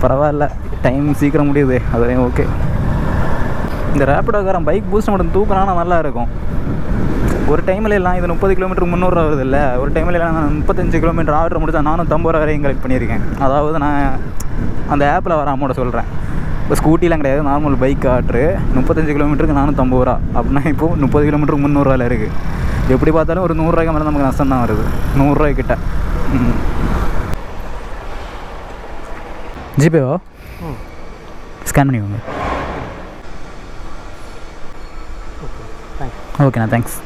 பரவாயில்ல, டைம் சீக்கிரம் முடியுது. அதுலேயும் ஓகே. இந்த ரேப்பிடோக்காரன் பைக் பூஸ்ட் மட்டும் தூக்கினா நல்லா இருக்கும். ஒரு டைமில் எல்லாம் இது 30 கிலோமீட்டருக்கு 300 வருது இல்லை. ஒரு டைமில் எல்லாம் நான் 35 கிலோமீட்டர் ஆர்டர் முடிச்சா 450 ரூபா வரையும் கலெக்ட் பண்ணியிருக்கேன். அதாவது நான் அந்த ஆப்பில் வர அமௌண்ட்டை சொல்கிறேன். இப்போ ஸ்கூட்டிலாம் கிடையாது, நார்மல் பைக் ஆர்டரு 35 கிலோமீட்டருக்கு 450 ரூபா. அப்படின்னா இப்போது 30 கிலோமீட்டருக்கு 300 ரூபாயில் இருக்குது. எப்படி பார்த்தாலும் ஒரு 100 ரூபாய்க்கு மேலே நமக்கு நஷ்டம் தான் வருது. 100 ரூபாய்க்கிட்ட. ஜிபேவா? ஸ்கேன் பண்ணிக்கோங்க. ஓகேண்ணா, தேங்க்ஸ்.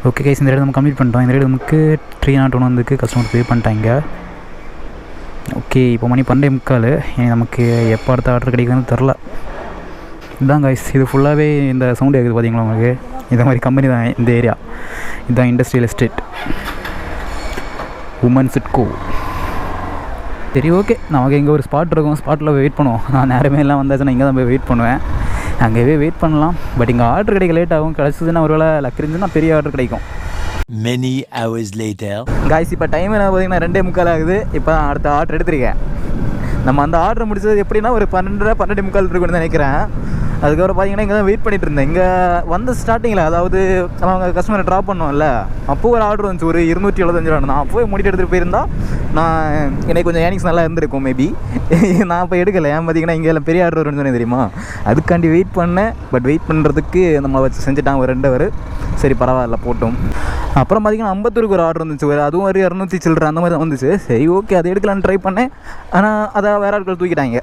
ஓகே கைஸ், இந்த ரேட் நம்ம கம்ப்ளீட் பண்ணிட்டோம். இந்த ரேட் நமக்கு 301 வந்துக்கு கஸ்டமர் பே பண்ணிட்டாங்க. ஓகே, இப்போ மணி 12:45. இனி நமக்கு எப்போ அடுத்த ஆர்டர் கிடைக்குதுன்னு தெரில. இதுதான் கைஸ், இது ஃபுல்லாகவே இந்த சவுண்டு இருக்குது பார்த்தீங்களா உங்களுக்கு? இந்த மாதிரி கம்பெனி தான் இந்த ஏரியா. இதுதான் இண்டஸ்ட்ரியல் எஸ்டேட் உமன் சிட்கோ. சரி ஓகே, நமக்கு இங்கே ஒரு ஸ்பாட் இருக்கும், ஸ்பாட்டில் போய் வெயிட் பண்ணுவோம். நான் நேரமே எல்லாம் வந்தாச்சுன்னா இங்கே தான் போய் வெயிட் பண்ணுவேன். அங்கேயே வெயிட் பண்ணலாம். பட் இங்கே ஆர்டர் கிடைக்க லேட் ஆகும். கிடச்சிதுன்னா ஒரு வேளை லக் இருந்துச்சுன்னா பெரிய ஆர்டர் கிடைக்கும். Many hours later. காய்ஸ், இப்போ டைம் என்ன பார்த்தீங்கன்னா 2:45 ஆகுது. இப்போ தான் அடுத்த ஆர்டர் எடுத்திருக்கேன். நம்ம அந்த ஆர்டர் முடிச்சது எப்படின்னா ஒரு 12:30 12:45 இருக்குன்னு நினைக்கிறேன். அதுக்கப்புறம் பார்த்தீங்கன்னா இங்கே தான் வெயிட் பண்ணிட்டு இருந்தேன். இங்கே வந்த ஸ்டார்டிங்கில், அதாவது அவங்க கஸ்டமரை ட்ராப் பண்ணுவோம்ல, அப்போது ஒரு ஆர்டர் வந்துச்சு, ஒரு 275 ரூபா. நான் அப்போவே முடிட்டு எடுத்துகிட்டு போயிருந்தா நான் எனக்கு கொஞ்சம் ஏர்னிங்ஸ் நல்லா இருந்திருக்கும் மேபி. நான் இப்போ எடுக்கலை. ஏன் பார்த்தீங்கன்னா இங்கே எல்லாம் பெரிய ஆர்டர் வரும்னு சொன்னேன் தெரியுமா, அதுக்காண்டி வெயிட் பண்ணேன். பட் வெயிட் பண்ணுறதுக்கு நம்ம வச்சு செஞ்சுட்டாங்க ஒரு 2 ஹவர். சரி பரவாயில்ல போட்டோம். அப்புறம் பார்த்தீங்கன்னா 50 ஒரு ஆர்டர் வந்துச்சு, அதுவும் ஒரு 200 சில்லற அந்த மாதிரி தான் வந்துச்சு. சரி ஓகே அதை எடுக்கலான்னு ட்ரை பண்ணேன். ஆனால் அதை வேறு ஆட்கள் தூக்கிட்டாங்க.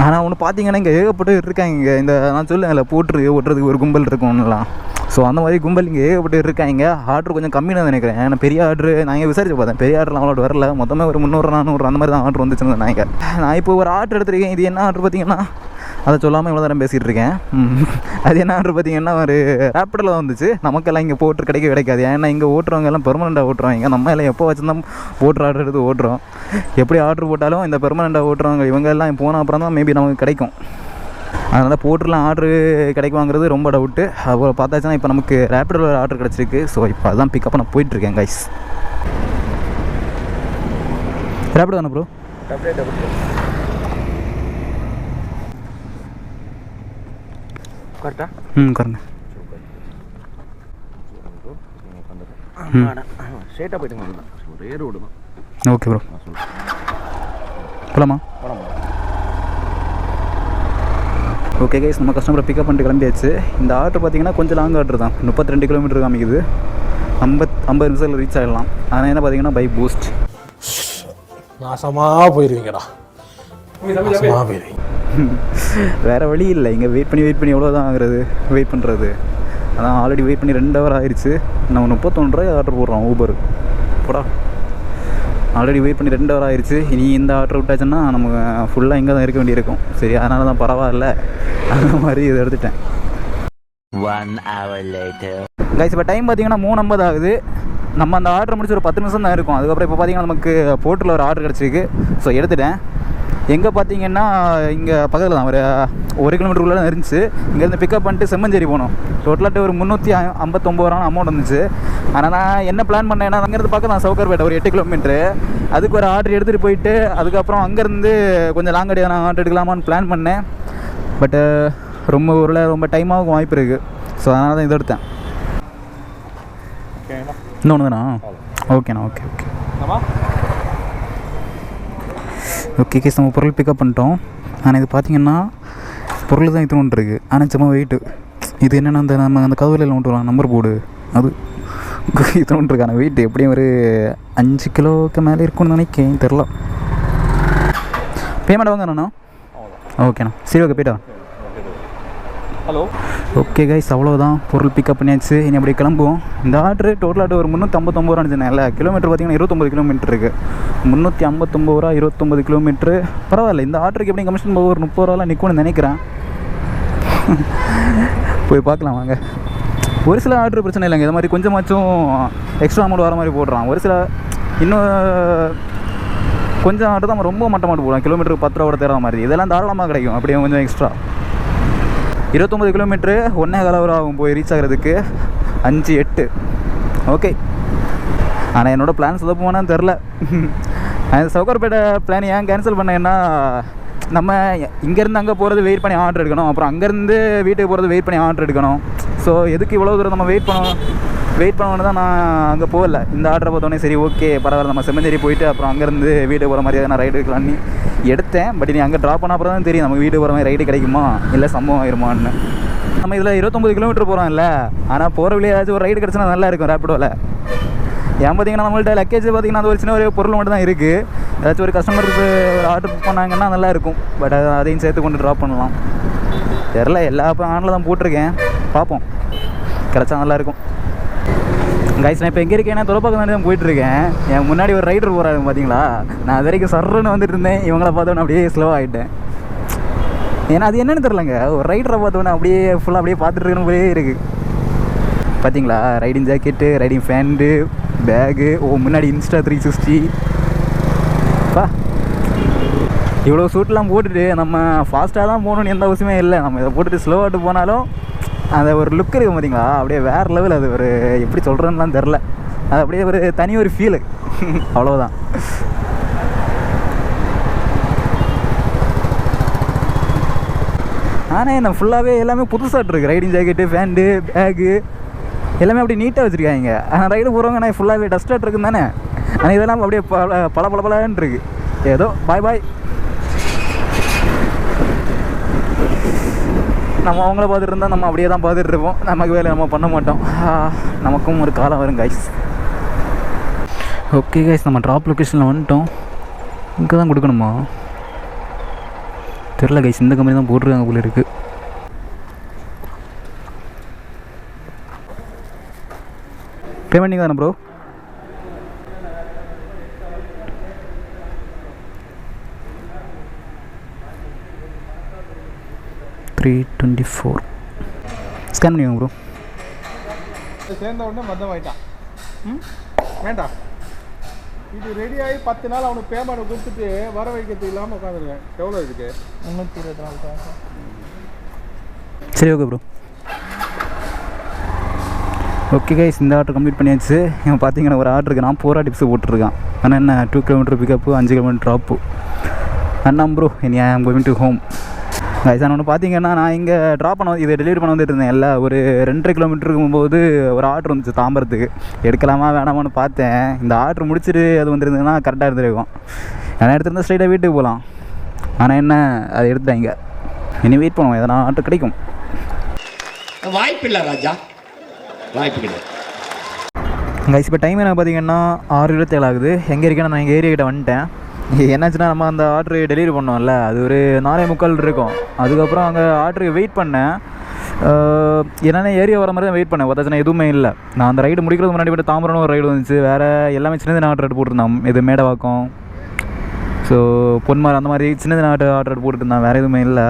ஆனால் ஒன்று பார்த்தீங்கன்னா இங்கே ஏகப்பட்டு இருக்காங்க. இங்கே இந்த நான் சொல்லுவேன்ல ஓட்டுறதுக்கு ஒரு கும்பல் இருக்கும்லாம், ஸோ அந்த மாதிரி கும்பல் இங்கே ஏகப்பட்டு இருக்காங்க. ஆர்டர் கொஞ்சம் கம்மி தான் நினைக்கிறேன். ஏன்னா பெரிய ஆர்டர் நான் இங்கே விசாரிச்சு பார்த்தேன், பெரிய ஆர்டர்லாம் அவ்வளோ வரல. மொத்தமே ஒரு 300-400 அந்த மாதிரி தான் ஆர்டர் வந்துச்சுன்னு சொன்னாங்க. நான் இப்போ ஒரு ஆர்டர் எடுத்துருக்கேன். இது என்ன ஆர்டர் பார்த்தீங்கன்னா, அதை சொல்லாமல் இவ்வளோ நேரம் பேசிகிட்டு இருக்கேன். அது என்ன ஆர்டர் பார்த்தீங்கன்னா ஒரு ரேப்பிடில் தான் வந்துச்சு. நமக்கெல்லாம் இங்கே போட்டு கிடைக்காது. ஏன்னா இங்கே ஓட்டுறவங்க எல்லாம் பெர்மனெண்ட்டாக ஓட்டுறவங்க. நம்ம எல்லாம் எப்போ வச்சுருந்தோம் போட்டு ஆர்டர் எடுத்து ஓட்டுறோம். எப்படி ஆர்டர் போட்டாலும் இந்த பெர்மனெண்ட்டாக ஓட்டுறவங்க இவங்க எல்லாம் போன அப்புறம் தான் மேபி நமக்கு கிடைக்கும். அதனால் போட்டுலாம் ஆர்டரு கிடைக்குவாங்கிறது ரொம்ப டவுட்டு. அப்புறம் பார்த்தாச்சுன்னா இப்போ நமக்கு ரேப்பிடில் ஒரு ஆர்டர் கிடச்சிருக்கு. ஸோ இப்போ அதான் பிக்கப் நான் போயிட்டுருக்கேன் கைஸ். ரேப்பிட் தானே ப்ரோ? கரெக்டா? கரெக்ட். ஸ்ட்ரெயிட்டாக போயிட்டு ஒரே ரோடு தான். ஓகே ப்ரோ, போலாமா? ஓகே கைஸ், நம்ம கஸ்டமரை பிக்கப் பண்ணிட்டு கிளம்பியாச்சு. இந்த ஆர்டர் பார்த்தீங்கன்னா கொஞ்சம் லாங் ஆர்டர் தான், 32 கிலோமீட்டர் காமிக்குது. 50 நிமிஷத்தில் ரீச் ஆகிடலாம். ஆனால் என்ன பார்த்தீங்கன்னா பை பூஸ்ட். நாசமாக போயிருவீங்கடா, நாசமாக போயிருவீங்க. வேறு வழி இல்லை. இங்கே வெயிட் பண்ணி எவ்வளோ தான் ஆகுறது வெயிட் பண்ணுறது. அதான் ஆல்ரெடி வெயிட் பண்ணி 2 ஹவர் ஆயிடுச்சு. நம்ம 31 ரூபாய் ஆர்டர் போடுறோம் ஊபர் போடா. ஆல்ரெடி வெயிட் பண்ணி 2 ஹவர் ஆயிடுச்சு. இனி இந்த ஆர்டர் விட்டாச்சுன்னா நம்ம ஃபுல்லாக இங்கே தான் இருக்க வேண்டியிருக்கும். சரி அதனால தான் பரவாயில்ல அந்த மாதிரி இதை எடுத்துட்டேன். 1 hour later. கைஸ் இப்போ டைம் பார்த்தீங்கன்னா 3:50 ஆகுது. நம்ம அந்த ஆர்டர் முடிச்சு ஒரு 10 நிமிஷம் தான் இருக்கும். அதுக்கப்புறம் இப்போ பார்த்தீங்கன்னா நமக்கு போர்ட்டில் ஒரு ஆர்டர் கிடச்சிருக்கு. ஸோ எடுத்துட்டேன். எங்கே பார்த்தீங்கன்னா இங்கே பக்கத்தில் தான், ஒரு 1 கிலோமீட்டருக்குள்ளே தான் இருந்துச்சு. இங்கேருந்து பிக்கப் பண்ணிட்டு செம்மஞ்சேரி போனோம். டோட்டலாக ஒரு 359 ரூபா அமௌண்ட் வந்துச்சு. ஆனால் நான் என்ன பிளான் பண்ணேன்னா, அங்கேருந்து பார்க்க நான் சவுக்கர்பேட்டை ஒரு 8 கிலோமீட்ரு, அதுக்கு ஒரு ஆர்டர் எடுத்துகிட்டு போயிட்டு அதுக்கப்புறம் அங்கேருந்து கொஞ்சம் லாங்கடியாக நான் ஆர்டர் எடுக்கலாமான்னு பிளான் பண்ணேன். பட்டு ரொம்ப டைமாகவும் வாய்ப்பு இருக்குது. ஸோ அதனால தான் இதை எடுத்தேன். இன்னொன்று தானா? ஓகேண்ணா. ஓகே கேஸ் நம்ம பொருள் பிக்கப் பண்ணிட்டோம். ஆனால் இது பார்த்திங்கன்னா பொருள் தான் இத்தனை இருக்குது. ஆனால் சும்மா வெயிட்டு இது என்னென்னா, அந்த நம்ம அந்த கதவுல ஒன்று வரலாம் நம்பர் போர்டு, அது இத்தனை இருக்குது. ஆனால் வெயிட் எப்படியும் ஒரு 5 கிலோவுக்கு மேலே இருக்கும்னு நினைக்கிறேன், தெரில. பேமெண்ட் வாங்கண்ணா? ஓகேண்ணா, சரி ஓகே போய்ட்டா. ஹலோ. ஓகே கைஸ், அவ்வளோதான், பொருள் பிக்கப் பண்ணியாச்சு. இனி அப்படி கிளம்புவோம். இந்த ஆர்டரு டோட்டலாக ஒரு 359 ரூபா இருந்துச்சுனால, கிலோமீட்டர் பார்த்திங்கன்னா 29 கிலோமீட்டர் இருக்குது. 359 ரூபா 29 கிலோமீட்ரு பரவாயில்ல. இந்த ஆர்டருக்கு எப்படி கமிஷன் போக ஒரு 30 ரூபாலாம் நிற்கும்னு நினைக்கிறேன். போய் பார்க்கலாம் வாங்க. ஒரு சில ஆர்டர் பிரச்சனை இல்லைங்க, இது மாதிரி கொஞ்சமாச்சும் எக்ஸ்ட்ரா அமௌண்ட் வர மாதிரி போடுறான். ஒரு சில இன்னும் கொஞ்சம் ஆர்டர் தான் ரொம்ப மட்டமாட்டு போடுவான், கிலோமீட்டருக்கு 10 ரூபா தேடுற மாதிரி. இதெல்லாம் தாராளமாக கிடைக்கும். அப்படியே கொஞ்சம் எக்ஸ்ட்ரா 29 கிலோமீட்ரு 1.25 ஹவர் ஆகும் போய் ரீச் ஆகிறதுக்கு. 5-8 ஓகே. ஆனால் என்னோடய பிளான் சொதப்புமானு தெரில. அந்த சவுக்கர்பேட்டை பிளான் ஏன் கேன்சல் பண்ணேன்னா, நம்ம இங்கேருந்து அங்கே போகிறது வெயிட் பண்ணி ஆர்டர் எடுக்கணும், அப்புறம் அங்கேருந்து வீட்டுக்கு போகிறது வெயிட் பண்ணி ஆர்டர் எடுக்கணும். ஸோ எதுக்கு இவ்வளோ தூரம் நம்ம வெயிட் பண்ணணுன்னு தான் நான் அங்கே போகல. இந்த ஆர்டரை பார்த்தோன்னே சரி ஓகே பரவாயில்ல, நம்ம செம்மஞ்சேரி போயிட்டு அப்புறம் அங்கேருந்து வீட்டுக்கு போகிற மாதிரி நான் ரைடு எடுக்கலான்னு எடுத்தேன். பட் நீ அங்கே ட்ராப் பண்ண அப்புறம் தான் தெரியும் நமக்கு வீட்டுக்கு போகிற மாதிரி ரைடு கிடைக்குமா இல்லை சம்பவம் ஆயிருமான்னு. நம்ம இதில் 29 கிலோமீட்டர் போகிறோம் இல்லை, ஆனால் போகிற வழியாக ஏதாச்சும் ஒரு ரைடு கிடச்சினா நல்லா இருக்கும் ரேப்பிடோவில். ஏன் பார்த்தீங்கன்னா நம்மள்ட்ட லக்கேஜ் பார்த்தீங்கன்னா அது ஒரு சின்ன ஒரு பொருள் மட்டும் தான் இருக்குது. ஏதாச்சும் ஒரு கஸ்டமருக்கு ஒரு ஆர்டர் புக் பண்ணாங்கன்னா நல்லாயிருக்கும். பட் அதையும் சேர்த்து கொண்டு ட்ராப் பண்ணலாம். தெரில, எல்லா ஆனில் தான் போட்டிருக்கேன், பார்ப்போம் கிடச்சா நல்லாயிருக்கும். கைஸ் நான் இப்போ எங்கே இருக்கேன்னா துறப்பாக்கம் தான் போயிட்டுருக்கேன். என் முன்னாடி ஒரு ரைடர் போகிறாரு பார்த்தீங்களா, நான் அது வரைக்கும் சர்றன்னு வந்துட்டு இருந்தேன். இவங்கள பார்த்தோன்னே அப்படியே ஸ்லோ ஆகிட்டேன். ஏன்னா அது என்னென்னு தெரிலங்க, ஒரு ரைடரை பார்த்தோன்னே அப்படியே ஃபுல்லாக அப்படியே பார்த்துட்டு இருக்கணும் போலே இருக்குது. பார்த்தீங்களா, riding jacket, riding pant, bag, முன்னாடி Insta 360 பா. இவ்வளோ சூட்லாம் போட்டுட்டு நம்ம ஃபாஸ்ட்டாக தான் போகணுன்னு எந்த அவசியமே இல்லை. நம்ம இதை போட்டுட்டு ஸ்லோவாட்டு போனாலும் அந்த ஒரு லுக் இருக்குது பார்த்தீங்களா, அப்படியே வேறு லெவல். அது ஒரு எப்படி சொல்கிறேன்னுலாம் தெரில, அது அப்படியே ஒரு தனி ஒரு ஃபீலு, அவ்வளோதான். ஆனால் என்ன ஃபுல்லாகவே எல்லாமே புதுசாக இருக்குது. ரைடிங் ஜாக்கெட்டு, ஃபேண்டு, பேகு எல்லாமே அப்படியே நீட்டாக வச்சுருக்காங்க. ஆனால் ரைடு போகிறவங்க நான் ஃபுல்லாகவே டஸ்ட்டாக இருக்குன்னு தானே. ஆனால் இதெல்லாம் அப்படியே பல இருக்குது. ஏதோ பாய் பாய். நம்ம அவங்கள பார்த்துட்டு இருந்தால் நம்ம அப்படியே தான் பார்த்துட்டு இருப்போம். நமக்கு வேலை நம்ம பண்ண மாட்டோம். நமக்கும் ஒரு காலம் வரும் கைஸ். ஓகே கைஸ், நம்ம ட்ராப் லொக்கேஷனில் வந்துட்டோம். இங்கே தான் கொடுக்கணுமா தெரில கைஸ். இந்த கம்பெனி தான் போட்டிருக்காங்க போல இருக்குது. பேமெண்ட் நீங்கள் தானே ப்ரோ? $324 ஸ்கேன் பண்ணிக்கோங்க ப்ரோ. சேர்ந்த உடனே மதம் ஆகிட்டான். வேண்டாம், இது ரெடி ஆகி 10 நாள் அவனுக்கு பேமெண்ட் கொடுத்துட்டு வர வைக்கிறது இல்லாமல் உட்காந்துருக்கேன். எவ்வளோ இதுக்கு? 324. சரி ஓகே ப்ரோ. ஓகே கைஸ், இந்த ஆர்டர் கம்ப்ளீட் பண்ணியாச்சு. இவன் பார்த்தீங்கன்னா ஒரு ஆர்டருக்கு நான் 4 டிப்ஸ் போட்டிருக்கான். ஆனால் என்ன 2 kilometre pickup, 5 kilometre drop. Anna bro I am going to home. Guys ஒன்று பார்த்தீங்கன்னா நான் இங்கே ட்ராப் பண்ண இதை டெலிவரி பண்ண வந்துட்டு இருந்தேன். இல்லை ஒரு 2.5 கிலோமீட்டருக்கு போது ஒரு ஆர்டர் வந்துச்சு தாம்பரத்துக்கு. எடுக்கலாமா வேணாமான்னு பார்த்தேன். இந்த ஆர்டர் முடிச்சுட்டு அது வந்துருந்ததுன்னா கரெக்டாக இருந்திருக்கும். ஏன்னா எடுத்துருந்தா ஸ்ட்ரைட்டாக வீட்டுக்கு போகலாம். ஆனால் என்ன அதை எடுத்துட்டாங்க. இனி வெயிட் பண்ணுவோம், எதனா ஆர்டர் கிடைக்கும். வாய்ப்பு இல்லை ராஜா, வாய்ப்பு கிடையாது. கைஸ் இப்போ டைம் என்ன பார்த்தீங்கன்னா 6:27 ஆகுது. எங்கே இருக்கேன்னா நான் எங்கள் ஏரியா கிட்ட வந்துட்டேன். என்னாச்சுன்னா நம்ம அந்த ஆர்டரு டெலிவரி பண்ணோம்ல, அது ஒரு 4:45 இருக்கும். அதுக்கப்புறம் அங்கே ஆர்டருக்கு வெயிட் பண்ணேன். என்னென்ன ஏரியா வர மாதிரி தான் வெயிட் பண்ணேன். பார்த்தாச்சுன்னா எதுவுமே இல்லை. நான் அந்த ரைடு முடிக்கிறது முன்னாடி போய்ட்டு தாம்பரம்னு ஒரு ரைடு வந்துச்சு. வேறு எல்லாமே சின்ன ஆர்டர் போட்டிருந்தான். இது மேடவாக்கம், ஸோ பொன்மார், அந்த மாதிரி சின்ன ஆர்டர் போட்டுருந்தான். வேறு எதுவுமே இல்லை.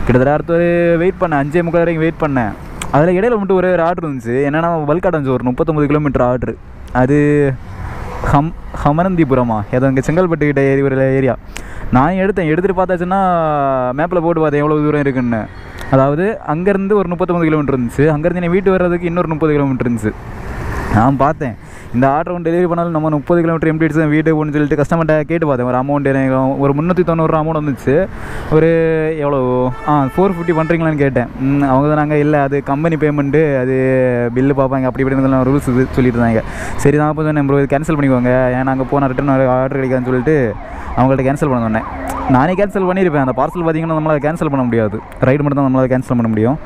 கிட்டத்தட்ட அடுத்து ஒரு வெயிட் பண்ணேன். 5:45 வரைக்கும் வெயிட் பண்ணேன். அதில் இடையில மட்டும் ஒரு ஆர்டர் இருந்துச்சு. என்னென்னா பல்க் ஆர்டர் இருந்துச்சு, ஒரு 39 கிலோமீட்டர் ஆர்டரு. அது ஹமனந்திபுரமா ஏதோ இங்கே செங்கல்பட்டு கிட்ட ஒரு ஏரியா. நான் எடுத்துகிட்டு பார்த்தாச்சுன்னா மேப்பில் போட்டு பார்த்தேன் எவ்வளோ தூரம் இருக்குன்னு. அதாவது அங்கேருந்து ஒரு 39 கிலோமீட்டர் இருந்துச்சு. அங்கேருந்து என் வீட்டு வர்றதுக்கு இன்னொரு 30 கிலோமீட்டர் இருந்துச்சு. நான் பார்த்தேன் இந்த ஆர்டர் ஒன்று டெலிவரி பண்ணாலும் நம்ம 30 கிலோமீட்டர் எப்படி அடிச்சு வீட்டுக்கு போகணுன்னு சொல்லிட்டு கஸ்டமர்கிட்ட கேட்டு பார்த்தேன். ஒரு அமௌண்ட் எனக்கு ஒரு 390 அமௌண்ட் வந்துச்சு. ஒரு எவ்வளோ 450 பண்ணுறீங்களான்னு கேட்டேன். அவங்க தான் நாங்கள் இல்லை, அது கம்பெனி பேமெண்ட்டு, அது பில்லு பார்ப்பாங்க, அப்படி இப்படின்னு ரூல்ஸ் இது சொல்லிட்டு இருந்தாங்க. சரி நான் அப்போ சொன்னேன் ப்ரோ இது கேன்சல் பண்ணிக்கோங்க, ஏன்னா அங்கே போனால் ரிட்டன் ஆர்டர் கிடைக்காதுன்னு சொல்லிட்டு அவங்கள்ட்ட கேன்சல் பண்ண சொன்னேன். நானே கேன்சல் பண்ணியிருப்பேன். அந்த பார்சல் பார்த்திங்கன்னா நம்மளால் கேன்சல் பண்ண முடியாது. ரைடு மட்டும் தான் நம்மளால் கேன்சல் பண்ண முடியும்.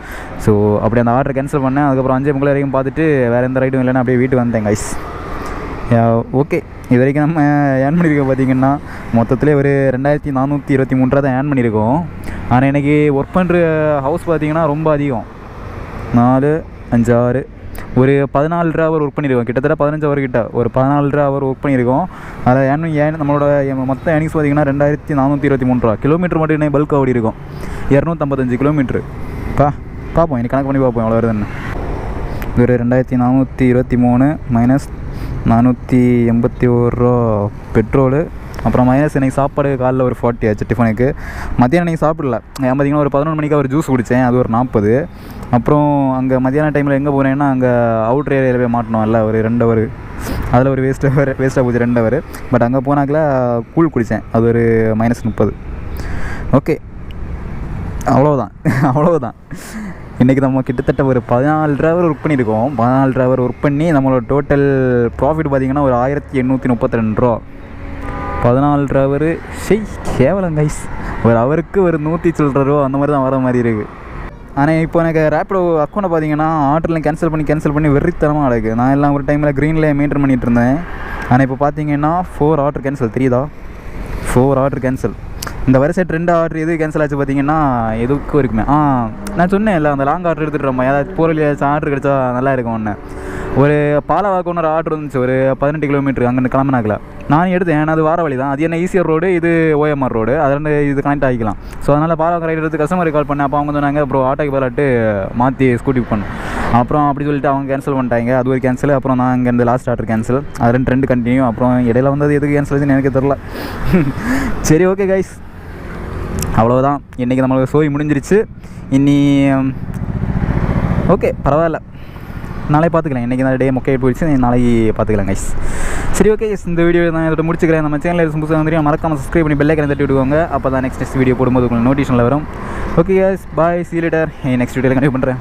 ஸோ அப்படி அந்த ஆர்டர் கேன்சல் பண்ணேன். அதுக்கப்புறம் 5:30 வரைக்கும் பார்த்துட்டு வேறு எந்த ரைடும் இல்லைன்னா அப்படியே வீட்டுக்கு வந்தேன் கைஸ். ஓகே, இது வரைக்கும் நம்ம ஏர்ன் பண்ணியிருக்கோம் பார்த்திங்கன்னா மொத்தத்திலே ஒரு 2423 தான் ஏர்ன் பண்ணியிருக்கோம். ஆனால் எனக்கு ஒர்க் பண்ணுற ஹவுஸ் பார்த்திங்கன்னா ரொம்ப அதிகம். 4, 5, 6 ஒரு 14 ஹவர் ஒர்க் பண்ணியிருக்கோம். கிட்டத்தட்ட 15 ஹவர் கிட்ட ஒரு 14 ஹவர் ஒர்க் பண்ணியிருக்கோம். அதில் நம்மளோட மொத்த ஏர்னிங்ஸ் பார்த்திங்கன்னா 2423 கிலோமீட்டர் மட்டும் என்ன பல்க் ஓடி இருக்கும். 255 கிலோமீட்ரு. பார்ப்போம் எனக்கு கணக்கு பண்ணி பார்ப்போம் எவ்வளோ வருதுன்னு. இது ஒரு 2423 மைனஸ் 481 பெட்ரோலு. அப்புறம் மைனஸ் எனக்கு சாப்பாடு காலைல ஒரு 40 ஆச்சு டிஃபனுக்கு. மத்தியானம் நீங்கள் சாப்பிடல. ஏன் பார்த்திங்கன்னா ஒரு 11 மணிக்கு ஒரு ஜூஸ் குடித்தேன், அது ஒரு 40. அப்புறம் அங்கே மத்தியான டைமில் எங்கே போனேன்னா அங்கே அவுட்ரு ஏரியாவில் போய் மாட்டணும் இல்லை ஒரு 2 ஹவர். அதில் ஒரு வேஸ்ட்டாக போச்சு 2 ஹவர். பட் அங்கே போனாக்கில் கூழ் குடித்தேன், அது ஒரு -30. ஓகே, அவ்வளோதான். இன்றைக்கி நம்ம கிட்டத்தட்ட ஒரு 14 ஹவர் ஒர்க் பண்ணியிருக்கோம். 14 ஹவர் ஒர்க் பண்ணி நம்மளோட டோட்டல் ப்ராஃபிட் பார்த்திங்கன்னா ஒரு 1832 ரூபா. 14 ஹவரு கேவலம் கைஸ். ஒரு ஹவருக்கு ஒரு 100 சில்லற ரூபா அந்த மாதிரி தான் வர மாதிரி இருக்குது. ஆனால் இப்போ எனக்கு ரேப்பிடோ அக்கௌண்ட்டை பார்த்திங்கன்னா ஆர்டர்லாம் கேன்சல் பண்ணி வெறித்தனமாக இருக்குது. நான் எல்லாம் ஒரு டைமில் க்ரீனில் மெயின்டைன் பண்ணிகிட்டு இருந்தேன். ஆனால் இப்போ பார்த்திங்கன்னா 4 ஆர்டர் கேன்சல். தெரியுதா? 4 ஆர்டர் கேன்சல். இந்த வருஷம் 2 ஆர்டர் எது கேன்சல் ஆச்சு பார்த்திங்கன்னா எதுக்கும் இருக்குமே. நான் சொன்னேன் இல்லை அந்த லாங் ஆர்டர் எடுத்துகிட்டு ஏதாவது போகிற ஏதாச்சும் ஆர்டர் கிடச்சா நல்லா இருக்கும். ஒன்று ஒரு பாலவாக்கு ஒரு ஆர்டர் இருந்துச்சு, ஒரு 18 கிலோமீட்டர் அங்கே கிளம்பினாக்கல. நான் எடுத்தேன், ஏன்னா அது வார வழி தான். அது என்ன ஈசிஆர் ரோடு, இது OMR ரோடு, அதில் இது கனெக்ட் ஆகிக்கலாம். ஸோ அதனால் பாலவாக்கு ரைடு எடுத்து கஸ்டமருக்கு கால் பண்ணேன். அப்போ அவங்க சொன்னாங்க அப்புறம் ஆட்டோக்கு பாலாட்டு மாற்றி ஸ்கூட்டி புக் பண்ணேன். அப்புறம் அப்படி சொல்லிட்டு அவங்க கேன்சல் பண்ணிட்டாங்க. அது ஒரு கேன்சல். அப்புறம் நான் இங்கே இந்த லாஸ்ட் ஆர்டர் கேன்சல். அது 2 கண்டினியூ. அப்புறம் இடையில வந்தது எதுக்கு கேன்சல் ஆச்சுன்னு எனக்கு தெரில. சரி ஓகே கைஸ், அவ்வளோதான். இன்றைக்கி நம்மளுக்கு ஷோய் முடிஞ்சிருச்சு. இன்னி ஓகே பரவாயில்ல, நாளை பார்த்துக்கலாம். இன்றைக்கி இந்த டே மொக்கையை போயிடுச்சு, நாளைக்கு பார்த்துக்கலாம் கைஸ். சரி ஓகே, இந்த வீடியோ நான் இதோட முடிச்சுக்கிறேன். நம்ம சேனலில் புதுசாக வந்துட்டு மறக்காமல் சப்ஸ்கிரைப் பண்ணி பெல் ஐக்கனை தட்டி விடுவாங்க. அப்போ தான் நெக்ஸ்ட் வீடியோ போடும்போது உங்களுக்கு நோட்டிஃபிகேஷனில் வரும். Okay guys, bye, see you later. Next வீடியோவில் கண்டிப்பாக பண்ணுறேன்.